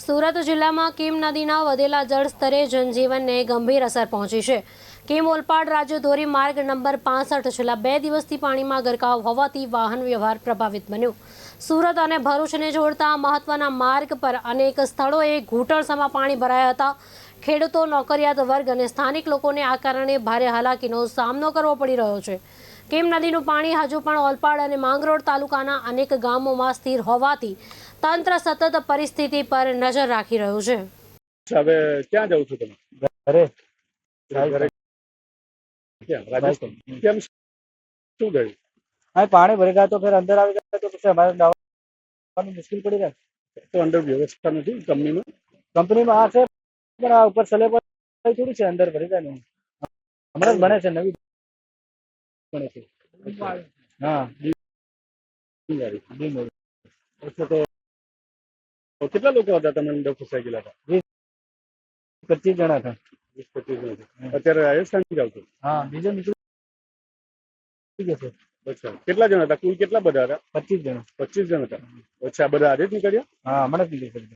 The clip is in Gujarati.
સુરત જિલ્લામાં કીમ નદીના વધેલા જળસ્તરે જનજીવનને ગંભીર અસર પહોંચી છે। કીમ ઓલપાડ રાજ્ય ધોરીમાર્ગ નંબર 65 છેલ્લા 2 દિવસથી પાણીમાં ગરકાવ હોવાથી વાહન વ્યવહાર પ્રભાવિત બન્યો। સુરત અને ભરૂચને જોડતા મહત્વના માર્ગ પર અનેક સ્થળોએ ઘૂંટણસમાં પાણી ભરાયા હતા। ખેડૂતો, નોકરિયાત વર્ગ અને સ્થાનિક લોકોને આ કારણે ભારે હાલાકીનો સામનો કરવો પડી રહ્યો છે। કીમ નદીનું પાણી હજુ પણ ઓલપાડ અને માંગરોળ તાલુકાના અનેક ગામોમાં સ્થિર હોવાથી તંત્ર સતત પરિસ્થિતિ પર નજર રાખી રહ્યું છે। હવે ક્યાં જાવ છો તમે? ઘરે ઘરે ક્યાં? રાજસ્થાન। કેમ શું ગયું? हाँ पानी भर गया तो फिर अंदर आ गया तो फिर हमारे दवा मुश्किल पड़ी रहा। તો અંદર વ્યવસ્થા નથી કંપનીમાં? कंपनी में आ से પણ આ ઉપર સલે પર થોડી છે, અંદર ભરી જાય ને હમણાં જ બને છે, નવી બને છે? હા અચ્છા, તો કેટલા લોકો હતા તમે અંદર ફસાઈ ગયેલા હતા? 25 જણા હતા। 20-25 જણા. અત્યારે રાજસ્થાન જાવ છો? હા બીજો નીકળી ગયો છે। અચ્છા, કેટલા જણા હતા? કુલ કેટલા બધા હતા? 25 જણા। 25 જણ હતા। અચ્છા, બધા આજે જ નીકળ્યા? હા હમણાં જ નીકળી